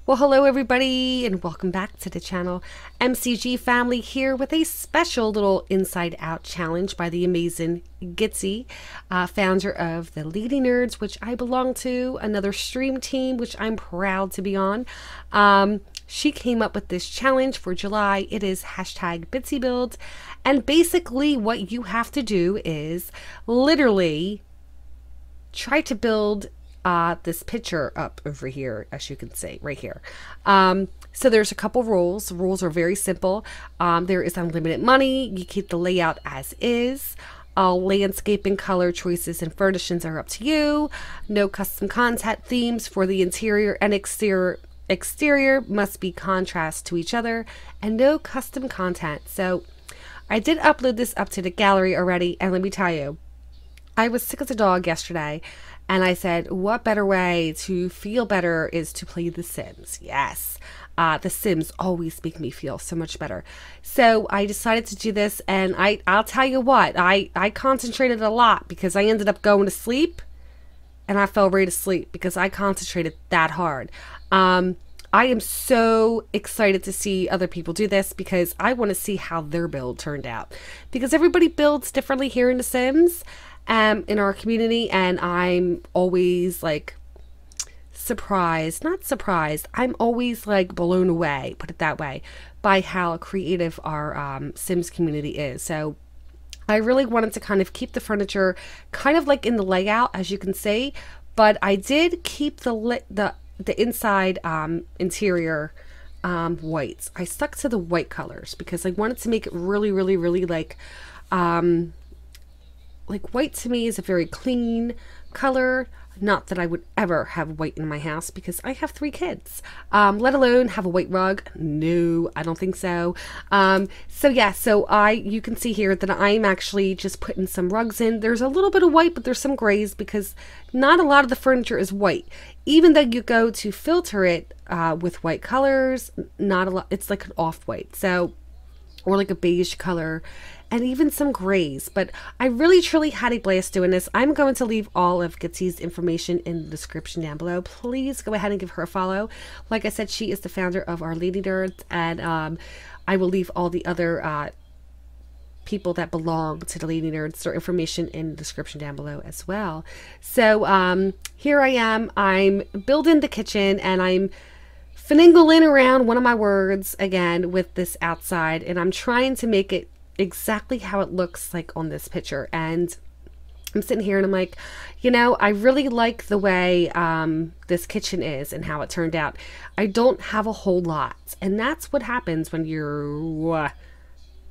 Well, hello everybody and welcome back to the channel. MCG Family here with a special little Inside Out challenge by the amazing Gitsie, founder of the LadyNerds, which I belong to, another stream team which I'm proud to be on. She came up with this challenge for July. It is hashtag Bitsiebuild, and basically what you have to do is literally try to build this picture up over here, as you can see right here. So there's a couple rules. The rules are very simple. There is unlimited money. You keep the layout as is. All landscaping, color choices, and furnishings are up to you. No custom content themes for the interior and exterior must be contrast to each other, and no custom content. So I did upload this up to the gallery already, and let me tell you, I was sick as a dog yesterday. And I said, what better way to feel better is to play The Sims. Yes, The Sims always make me feel so much better. So I decided to do this, and I'll tell you what, I concentrated a lot because I ended up going to sleep, and I fell right asleep because I concentrated that hard. I am so excited to see other people do this because I want to see how their build turned out. Because everybody builds differently here in The Sims. In our community, and I'm always like not surprised, I'm always like blown away, put it that way, by how creative our Sims community is. So I really wanted to kind of keep the furniture kind of like in the layout, as you can see, but I did keep the inside interior whites. I stuck to the white colors because I wanted to make it really like white to me is a very clean color. Not that I would ever have white in my house because I have 3 kids, let alone have a white rug. No, I don't think so. So yeah, so you can see here that I'm actually just putting some rugs in. There's a little bit of white, but there's some grays because not a lot of the furniture is white. Even though you go to filter it with white colors, not a lot. It's like an off-white, so, or like a beige color, and even some grays. But I really truly had a blast doing this. I'm going to leave all of Gitsie's information in the description down below. Please go ahead and give her a follow. Like I said, she is the founder of our LadyNerds, and I will leave all the other people that belong to the LadyNerds, their information in the description down below as well. So here I am. I'm building the kitchen, and I'm finagling around one of my words again with this outside, and I'm trying to make it exactly how it looks like on this picture. And I'm sitting here and I'm like, you know, I really like the way this kitchen is and how it turned out. I don't have a whole lot, and that's what happens when you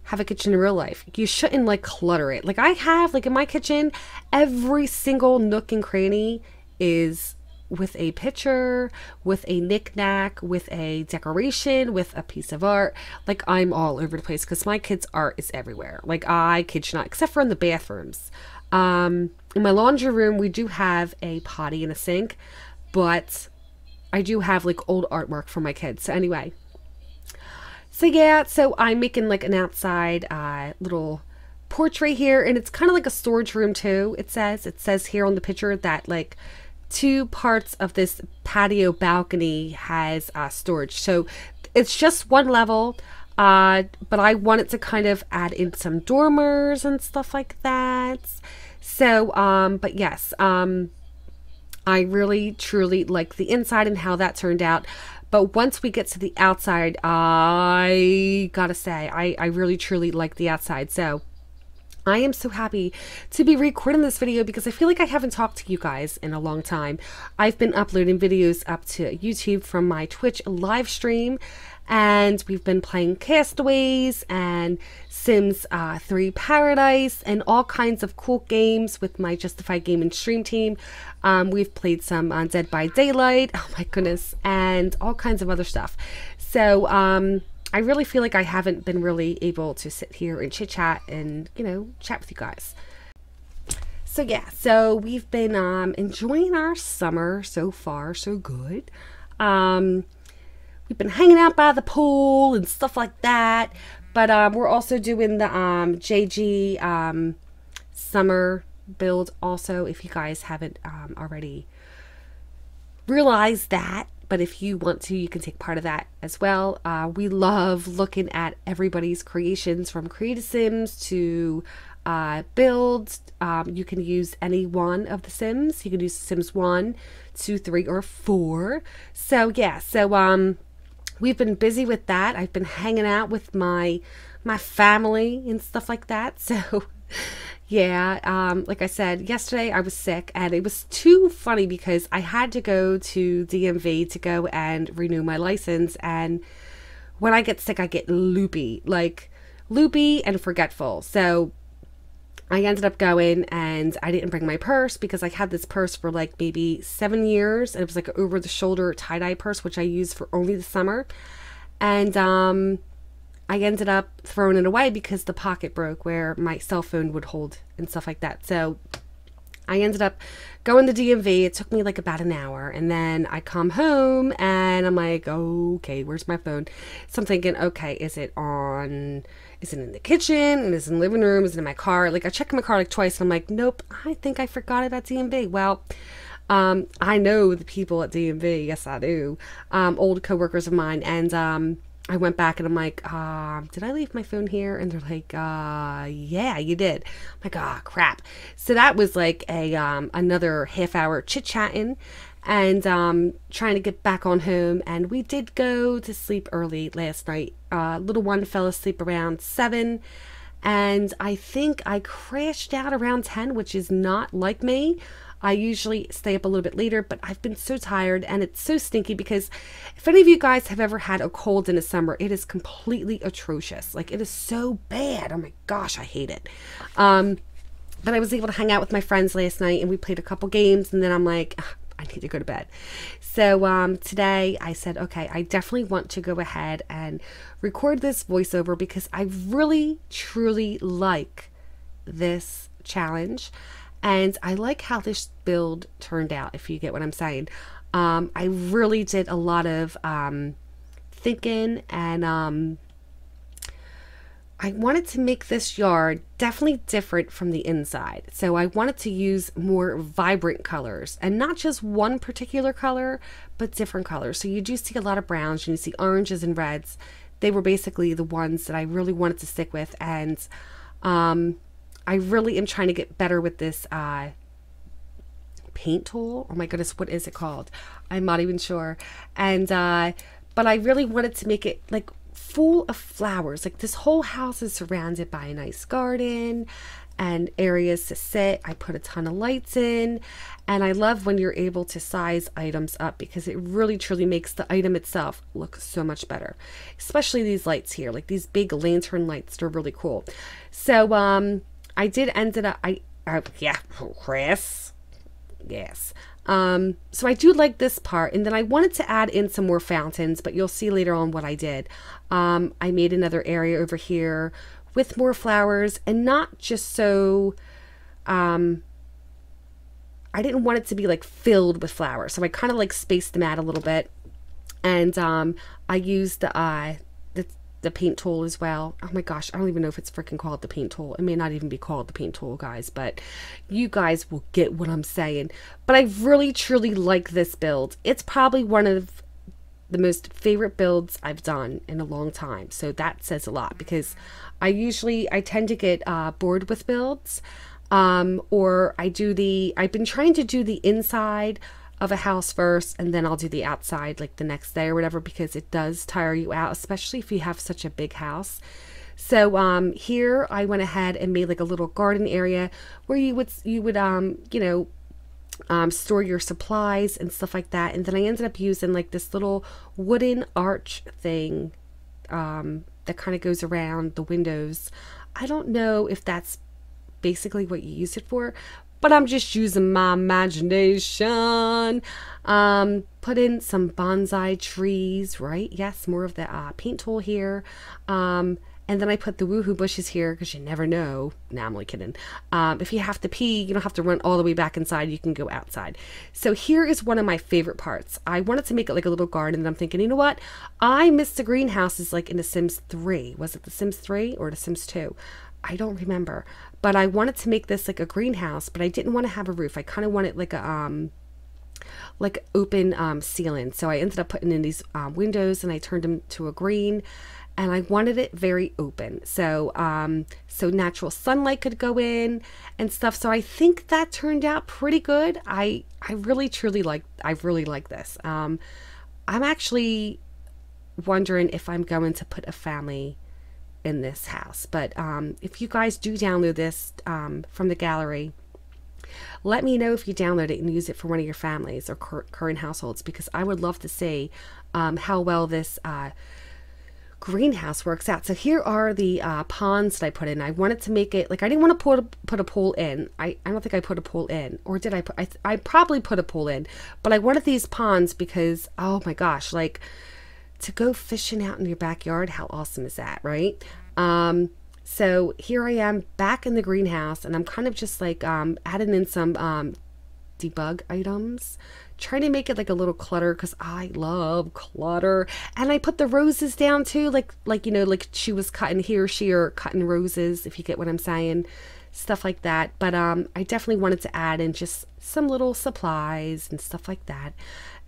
have a kitchen in real life. You shouldn't like clutter it. Like I have, like in my kitchen, every single nook and cranny is with a picture, with a knick-knack, with a decoration, with a piece of art. Like I'm all over the place because my kids' art is everywhere. Like I kid you not, except for in the bathrooms. In my laundry room, we do have a potty and a sink, but I do have like old artwork for my kids. So anyway, so yeah, so I'm making like an outside little portrait here, and it's kind of like a storage room too. It says here on the picture that like 2 parts of this patio balcony has storage. So it's just 1 level, but I wanted to kind of add in some dormers and stuff like that. So but yes, I really truly like the inside and how that turned out. But once we get to the outside, I gotta say I really truly like the outside. So I am so happy to be recording this video because I feel like I haven't talked to you guys in a long time. I've been uploading videos up to YouTube from my Twitch live stream, and we've been playing Castaways and Sims 3 Paradise and all kinds of cool games with my Justified Gaming stream team. We've played some Dead by Daylight, oh my goodness, and all kinds of other stuff. So I really feel like I haven't been really able to sit here and chit chat and, you know, chat with you guys. So yeah, so we've been enjoying our summer so far, so good. We've been hanging out by the pool and stuff like that. But we're also doing the JG summer build also, if you guys haven't already realized that. But if you want to, you can take part of that as well. We love looking at everybody's creations, from creative Sims to builds. You can use any one of the Sims. You can use Sims 1, 2, 3, or 4. So yeah, so we've been busy with that. I've been hanging out with my family and stuff like that. So yeah, like I said, yesterday I was sick, and it was too funny because I had to go to DMV to go and renew my license. And when I get sick, I get loopy and forgetful. So I ended up going, and I didn't bring my purse because I had this purse for like maybe 7 years. And it was like an over the shoulder tie-dye purse, which I use for only the summer. And I ended up throwing it away because the pocket broke where my cell phone would hold and stuff like that. So I ended up going to DMV. It took me like about an hour, and then I come home and I'm like, okay, where's my phone? So I'm thinking, okay, is it in the kitchen? And is it in the living room? Is it in my car? Like, I checked my car like twice, and I'm like, nope, I think I forgot it at DMV. Well, I know the people at DMV. Yes, I do. Old coworkers of mine. And I went back and I'm like, did I leave my phone here? And they're like, yeah, you did. I'm like, crap. So that was like another half hour chit-chatting and trying to get back on home. And we did go to sleep early last night. Little one fell asleep around 7. And I think I crashed out around 10, which is not like me. I usually stay up a little bit later, but I've been so tired, and it's so stinky because if any of you guys have ever had a cold in the summer, it is completely atrocious. Like, it is so bad. Oh my gosh, I hate it. But I was able to hang out with my friends last night, and we played a couple games, and then I'm like, I need to go to bed. So today I said, okay, I definitely want to go ahead and record this voiceover because I really, truly like this challenge. And I like how this build turned out, if you get what I'm saying. I really did a lot of thinking, and I wanted to make this yard definitely different from the inside. So I wanted to use more vibrant colors, and not just one particular color, but different colors. So you do see a lot of browns, and you see oranges and reds. They were basically the ones that I really wanted to stick with. And I really am trying to get better with this paint tool. Oh my goodness, what is it called? I'm not even sure. And but I really wanted to make it like full of flowers. Like, this whole house is surrounded by a nice garden and areas to sit. I put a ton of lights in, and I love when you're able to size items up because it really truly makes the item itself look so much better. Especially these lights here, like these big lantern lights, they're really cool. So I did ended up, yeah, Chris, yes. So I do like this part, and then I wanted to add in some more fountains, but you'll see later on what I did. I made another area over here with more flowers, and not just so, I didn't want it to be like filled with flowers. So I kind of like spaced them out a little bit, and I used the paint tool as well. Oh my gosh, I don't even know if it's freaking called the paint tool. It may not even be called the paint tool, guys, but you guys will get what I'm saying. But I really truly like this build. It's probably one of the most favorite builds I've done in a long time. So that says a lot, because I tend to get bored with builds, or I've been trying to do the inside of a house first, and then I'll do the outside like the next day or whatever, because it does tire you out, especially if you have such a big house. So here I went ahead and made like a little garden area where you would store your supplies and stuff like that. And then I ended up using like this little wooden arch thing that kind of goes around the windows. I don't know if that's basically what you use it for, but I'm just using my imagination. Put in some bonsai trees, right? Yes, more of the paint tool here. And then I put the woohoo bushes here because you never know. Nah, I'm only kidding. If you have to pee, you don't have to run all the way back inside. You can go outside. So here is one of my favorite parts. I wanted to make it like a little garden, and I'm thinking, you know what? I missed the greenhouses like in The Sims 3. Was it The Sims 3 or The Sims 2? I don't remember. But I wanted to make this like a greenhouse, but I didn't want to have a roof. I kind of wanted like a like open ceiling. So I ended up putting in these windows, and I turned them to a green, and I wanted it very open. So so natural sunlight could go in and stuff. So I think that turned out pretty good. I really like this. I'm actually wondering if I'm going to put a family in this house. But if you guys do download this from the gallery, let me know if you download it and use it for one of your families or current households, because I would love to see how well this greenhouse works out. So here are the ponds that I put in. I wanted to make it like, I didn't want to put a pool in. I don't think I put a pool in, or did I? I probably put a pool in, but I wanted these ponds because, oh my gosh, like, to go fishing out in your backyard, how awesome is that, right? So here I am back in the greenhouse, and I'm kind of just like adding in some debug items, trying to make it like a little clutter, because I love clutter. And I put the roses down too, like you know, like she was cutting, he or she are cutting roses, if you get what I'm saying, stuff like that. But I definitely wanted to add in just some little supplies and stuff like that.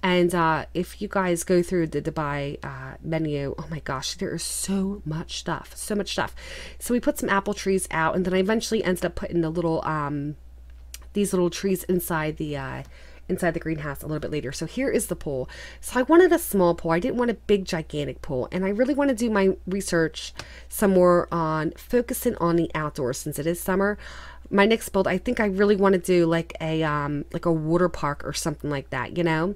And if you guys go through the Dubai menu, oh my gosh, there is so much stuff, so much stuff. So we put some apple trees out, and then I eventually ended up putting the little these little trees inside the greenhouse a little bit later. So here is the pool. So I wanted a small pool. I didn't want a big gigantic pool, and I really want to do my research some more on focusing on the outdoors since it is summer. My next build, I think I really want to do like a water park or something like that, you know.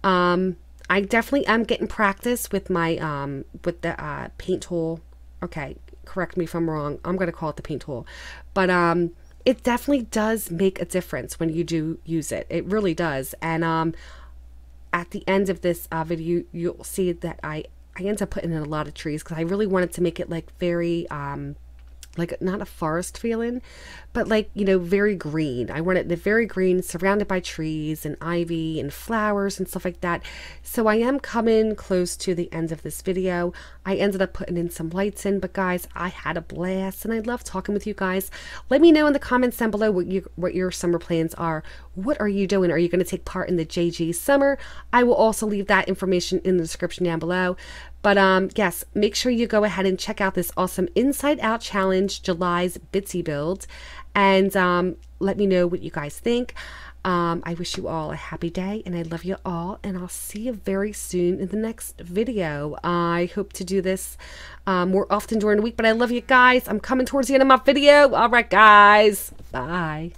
I definitely am getting practice with my with the paint tool. Okay, correct me if I'm wrong. I'm gonna call it the paint tool, but it definitely does make a difference when you do use it. It really does. And at the end of this video, you'll see that I ended up putting in a lot of trees, because I really wanted to make it like very like not a forest feeling, but like, you know, very green. I wanted it very green, surrounded by trees and ivy and flowers and stuff like that. So I am coming close to the end of this video. I ended up putting in some lights in, but guys, I had a blast, and I love talking with you guys. Let me know in the comments down below what your summer plans are. What are you doing? Are you going to take part in the JG summer? I will also leave that information in the description down below. But yes, make sure you go ahead and check out this awesome Inside Out Challenge, July's Bitsiebuild, and let me know what you guys think. I wish you all a happy day, and I love you all, and I'll see you very soon in the next video. I hope to do this more often during the week, but I love you guys. I'm coming towards the end of my video. All right, guys. Bye.